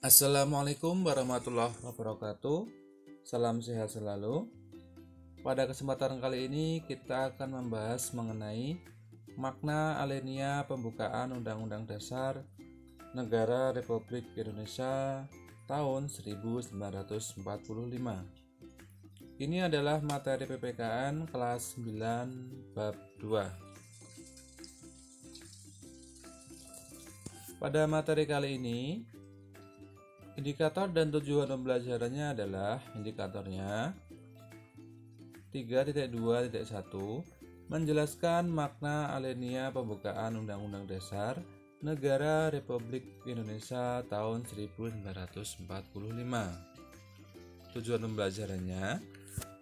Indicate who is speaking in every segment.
Speaker 1: Assalamualaikum warahmatullahi wabarakatuh. Salam sehat selalu. Pada kesempatan kali ini kita akan membahas mengenai makna alinea pembukaan Undang-Undang Dasar Negara Republik Indonesia tahun 1945. Ini adalah materi PPKN kelas 9 bab 2. Pada materi kali ini, indikator dan tujuan pembelajarannya adalah indikatornya 3.2.1 menjelaskan makna alinea pembukaan Undang-Undang Dasar Negara Republik Indonesia tahun 1945. Tujuan pembelajarannya,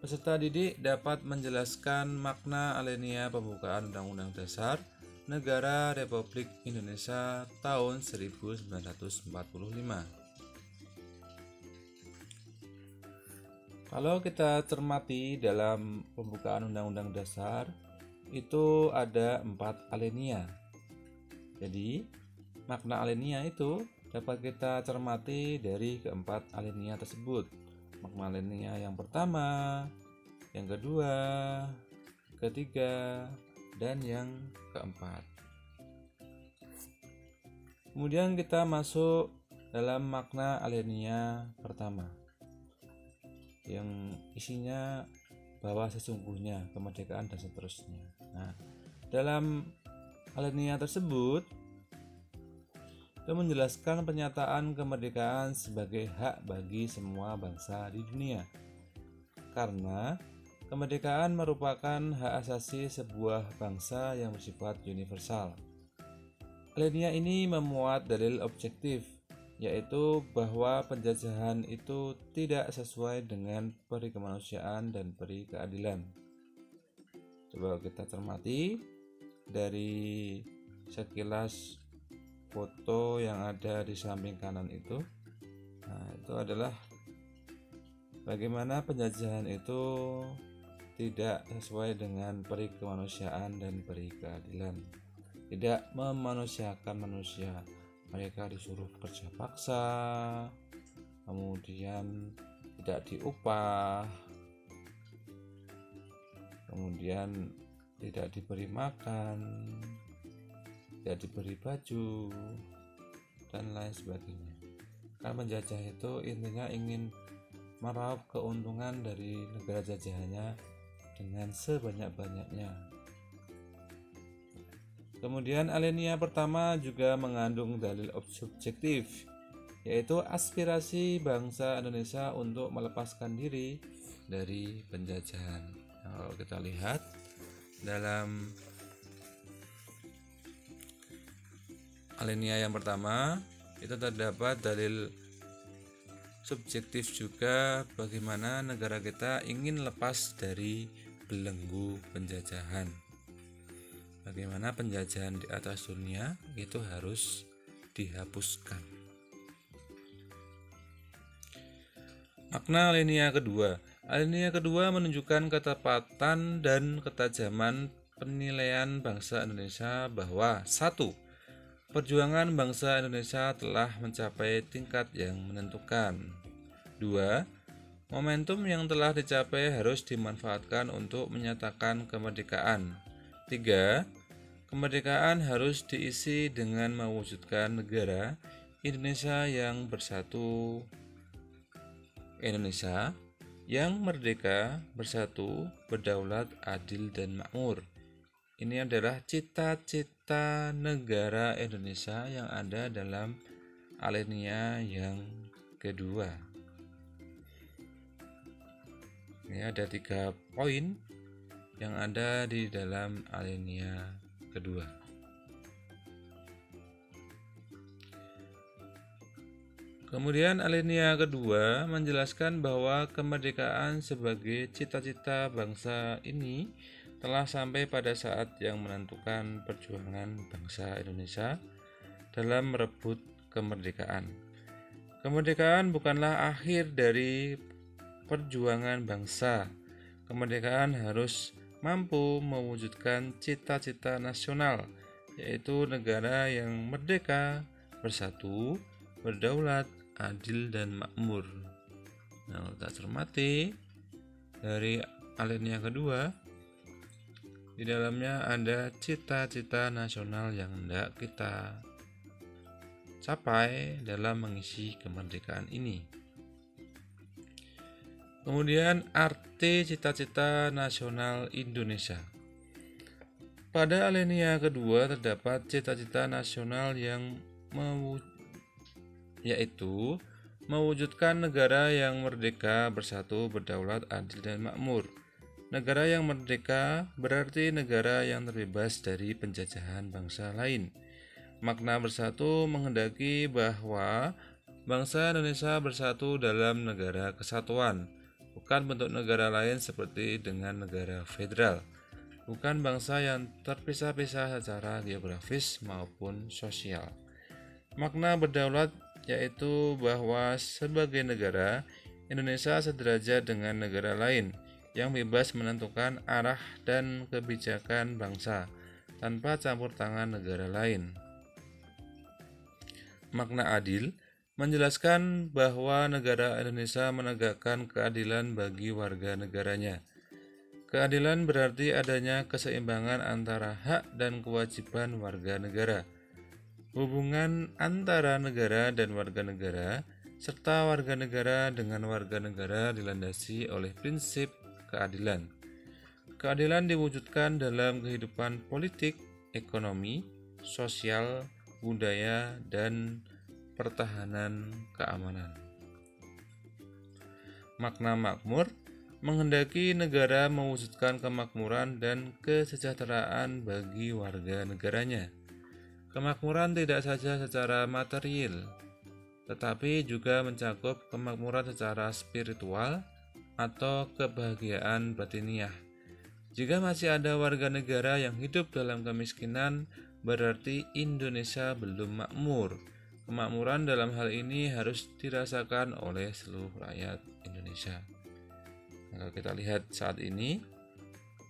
Speaker 1: peserta didik dapat menjelaskan makna alinea pembukaan Undang-Undang Dasar Negara Republik Indonesia tahun 1945. Kalau kita cermati dalam pembukaan Undang-Undang Dasar itu ada 4 alinea. Jadi makna alinea itu dapat kita cermati dari keempat alinea tersebut. Makna alinea yang pertama, yang kedua, ketiga, dan yang keempat. Kemudian kita masuk dalam makna alinea pertama, yang isinya bahwa sesungguhnya, kemerdekaan, dan seterusnya. Nah, dalam alinea tersebut itu menjelaskan pernyataan kemerdekaan sebagai hak bagi semua bangsa di dunia, karena kemerdekaan merupakan hak asasi sebuah bangsa yang bersifat universal. Alinea ini memuat dalil objektif, yaitu bahwa penjajahan itu tidak sesuai dengan peri kemanusiaan dan peri keadilan. Coba kita cermati dari sekilas foto yang ada di samping kanan itu. Nah, itu adalah bagaimana penjajahan itu tidak sesuai dengan peri kemanusiaan dan peri keadilan, tidak memanusiakan manusia. Mereka disuruh bekerja paksa, kemudian tidak diupah, kemudian tidak diberi makan, tidak diberi baju, dan lain sebagainya. Karena penjajah itu intinya ingin meraup keuntungan dari negara jajahannya dengan sebanyak-banyaknya. Kemudian alinea pertama juga mengandung dalil subjektif, yaitu aspirasi bangsa Indonesia untuk melepaskan diri dari penjajahan. Nah, kalau kita lihat dalam alinea yang pertama itu terdapat dalil subjektif juga, bagaimana negara kita ingin lepas dari belenggu penjajahan. Bagaimana penjajahan di atas dunia itu harus dihapuskan. Makna alinea kedua. Alinea kedua menunjukkan ketepatan dan ketajaman penilaian bangsa Indonesia bahwa 1. Perjuangan bangsa Indonesia telah mencapai tingkat yang menentukan. 2. Momentum yang telah dicapai harus dimanfaatkan untuk menyatakan kemerdekaan. 3. Kemerdekaan harus diisi dengan mewujudkan negara Indonesia yang bersatu, Indonesia yang merdeka, bersatu, berdaulat, adil, dan makmur. Ini adalah cita-cita negara Indonesia yang ada dalam alinea yang kedua. Ini ada 3 poin yang ada di dalam alinea kedua. Kemudian alinea kedua menjelaskan bahwa kemerdekaan sebagai cita-cita bangsa ini telah sampai pada saat yang menentukan perjuangan bangsa Indonesia dalam merebut kemerdekaan. Kemerdekaan bukanlah akhir dari perjuangan bangsa. Kemerdekaan harus mampu mewujudkan cita-cita nasional, yaitu negara yang merdeka, bersatu, berdaulat, adil dan makmur. Nah, kita cermati dari alinea kedua, di dalamnya ada cita-cita nasional yang hendak kita capai dalam mengisi kemerdekaan ini. Kemudian arti cita-cita nasional Indonesia. Pada alinea kedua terdapat cita-cita nasional yang yaitu mewujudkan negara yang merdeka, bersatu, berdaulat, adil, dan makmur. Negara yang merdeka berarti negara yang terbebas dari penjajahan bangsa lain. Makna bersatu menghendaki bahwa bangsa Indonesia bersatu dalam negara kesatuan, bukan bentuk negara lain seperti dengan negara federal, bukan bangsa yang terpisah-pisah secara geografis maupun sosial. Makna berdaulat yaitu bahwa sebagai negara, Indonesia sederajat dengan negara lain yang bebas menentukan arah dan kebijakan bangsa tanpa campur tangan negara lain. Makna adil menjelaskan bahwa negara Indonesia menegakkan keadilan bagi warga negaranya. Keadilan berarti adanya keseimbangan antara hak dan kewajiban warga negara. Hubungan antara negara dan warga negara, serta warga negara dengan warga negara dilandasi oleh prinsip keadilan. Keadilan diwujudkan dalam kehidupan politik, ekonomi, sosial, budaya, dan pertahanan keamanan. Makna makmur menghendaki negara mewujudkan kemakmuran dan kesejahteraan bagi warga negaranya. Kemakmuran tidak saja secara material, tetapi juga mencakup kemakmuran secara spiritual atau kebahagiaan batiniah. Jika masih ada warga negara yang hidup dalam kemiskinan, berarti Indonesia belum makmur. Kemakmuran dalam hal ini harus dirasakan oleh seluruh rakyat Indonesia. Kalau kita lihat saat ini,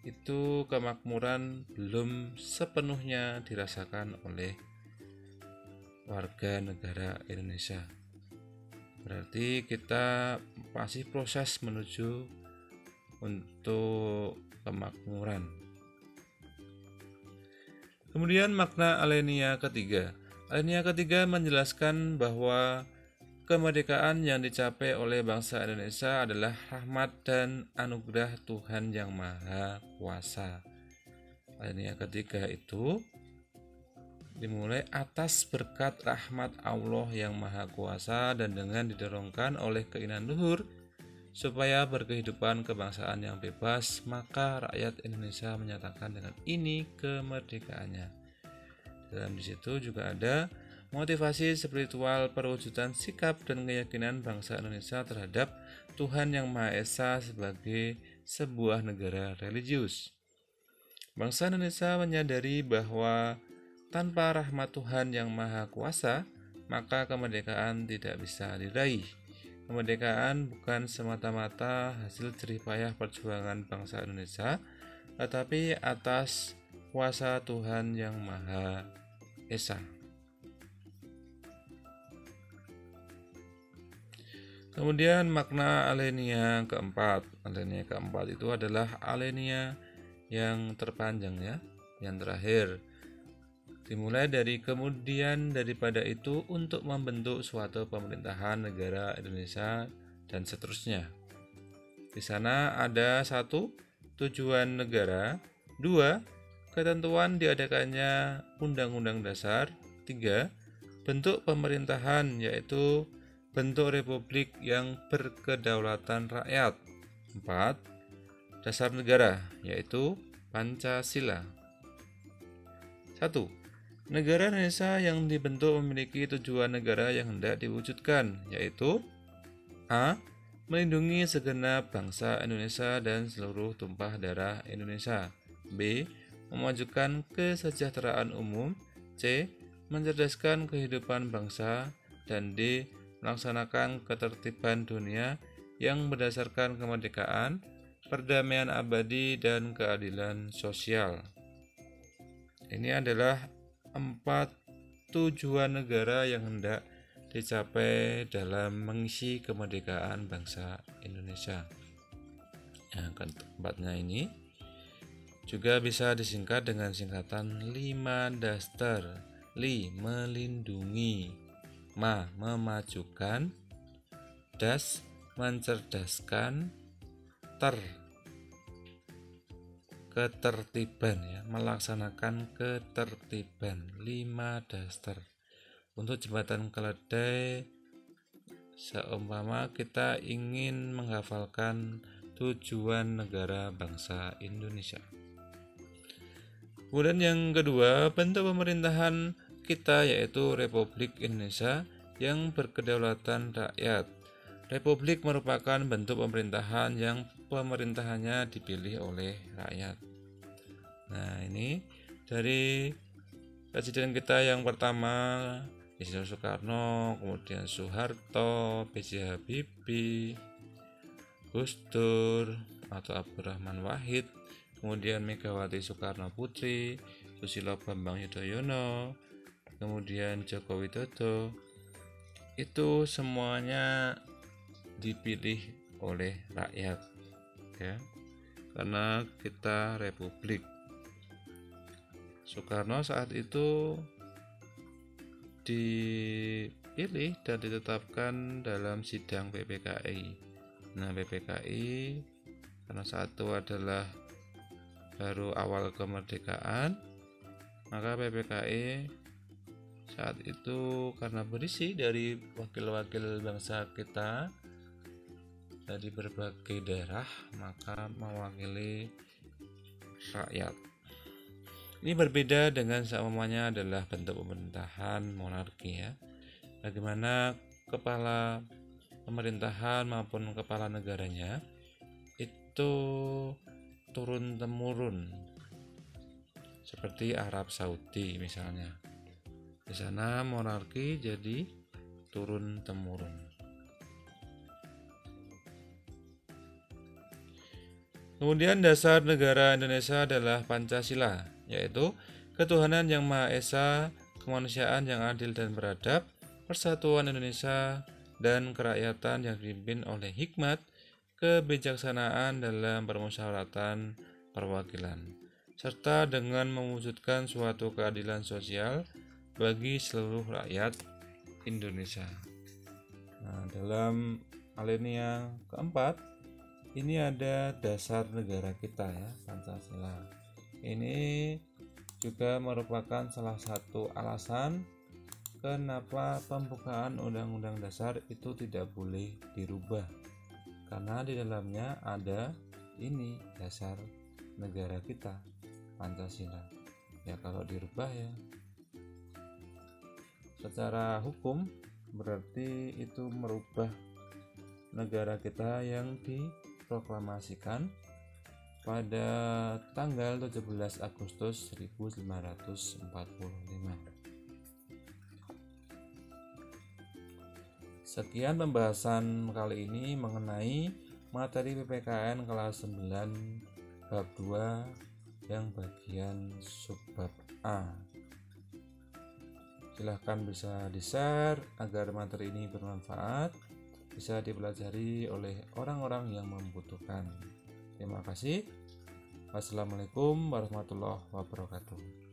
Speaker 1: itu kemakmuran belum sepenuhnya dirasakan oleh warga negara Indonesia. Berarti kita masih proses menuju untuk kemakmuran. Kemudian makna alinea ketiga. Alinea ketiga menjelaskan bahwa kemerdekaan yang dicapai oleh bangsa Indonesia adalah rahmat dan anugerah Tuhan Yang Maha Kuasa. Alinea ketiga itu dimulai atas berkat rahmat Allah yang Maha Kuasa dan dengan didorongkan oleh keinginan luhur supaya berkehidupan kebangsaan yang bebas, maka rakyat Indonesia menyatakan dengan ini kemerdekaannya. Dalam disitu juga ada motivasi spiritual perwujudan sikap dan keyakinan bangsa Indonesia terhadap Tuhan Yang Maha Esa sebagai sebuah negara religius. Bangsa Indonesia menyadari bahwa tanpa rahmat Tuhan Yang Maha Kuasa, maka kemerdekaan tidak bisa diraih. Kemerdekaan bukan semata-mata hasil jerih payah perjuangan bangsa Indonesia, tetapi atas kuasa Tuhan Yang Maha Esa. Kemudian makna alinea keempat. Alinea keempat itu adalah alinea yang terpanjang ya, yang terakhir. Dimulai dari kemudian daripada itu untuk membentuk suatu pemerintahan negara Indonesia dan seterusnya. Di sana ada 1. Tujuan negara, 2. Ketentuan diadakannya Undang-Undang Dasar, 3. Bentuk pemerintahan yaitu bentuk republik yang berkedaulatan rakyat, 4. Dasar negara yaitu Pancasila. 1. Negara Indonesia yang dibentuk memiliki tujuan negara yang hendak diwujudkan, yaitu A. Melindungi segenap bangsa Indonesia dan seluruh tumpah darah Indonesia. B. Memajukan kesejahteraan umum. C. Mencerdaskan kehidupan bangsa. Dan D. Melaksanakan ketertiban dunia yang berdasarkan kemerdekaan, perdamaian abadi, dan keadilan sosial. Ini adalah 4 tujuan negara yang hendak dicapai dalam mengisi kemerdekaan bangsa Indonesia. Yang keempatnya ini juga bisa disingkat dengan singkatan 5 daster. Li, melindungi. Ma, memajukan. Das, mencerdaskan. Ter, ketertiban, ya, melaksanakan ketertiban. 5 daster. Untuk jembatan keledai, seumpama kita ingin menghafalkan tujuan negara bangsa Indonesia. Kemudian yang kedua, bentuk pemerintahan kita yaitu Republik Indonesia yang berkedaulatan rakyat. Republik merupakan bentuk pemerintahan yang pemerintahannya dipilih oleh rakyat. Nah, ini dari presiden kita yang pertama, Insinyur Soekarno, kemudian Soeharto, B.J. Habibie, Gus Dur atau Abdurrahman Wahid, kemudian Megawati Soekarno Putri, Susilo Bambang Yudhoyono, kemudian Joko Widodo, itu semuanya dipilih oleh rakyat, ya, karena kita republik. Soekarno saat itu dipilih dan ditetapkan dalam sidang PPKI. Nah, PPKI karena saat itu adalah baru awal kemerdekaan, maka PPKI saat itu karena berisi dari wakil-wakil bangsa kita dari berbagai daerah, maka mewakili rakyat. Ini berbeda dengan seumpamanya adalah bentuk pemerintahan monarki, ya. Bagaimana kepala pemerintahan maupun kepala negaranya itu turun temurun, seperti Arab Saudi misalnya. Di sana monarki jadi turun temurun. Kemudian dasar negara Indonesia adalah Pancasila, yaitu ketuhanan yang Maha Esa, kemanusiaan yang adil dan beradab, persatuan Indonesia, dan kerakyatan yang dipimpin oleh hikmat, kebijaksanaan dalam permusyawaratan perwakilan, serta dengan mewujudkan suatu keadilan sosial bagi seluruh rakyat Indonesia. Nah, dalam alinea keempat, ini ada dasar negara kita, ya, Pancasila. Ini juga merupakan salah satu alasan kenapa pembukaan Undang-Undang Dasar itu tidak boleh dirubah, karena di dalamnya ada ini dasar negara kita, Pancasila. Ya, kalau dirubah, ya, secara hukum berarti itu merubah negara kita yang diproklamasikan pada tanggal 17 Agustus 1545. Sekian pembahasan kali ini mengenai materi PPKN kelas 9 bab 2 yang bagian subbab A. Silahkan bisa di-share agar materi ini bermanfaat, bisa dipelajari oleh orang-orang yang membutuhkan. Terima kasih. Wassalamualaikum warahmatullahi wabarakatuh.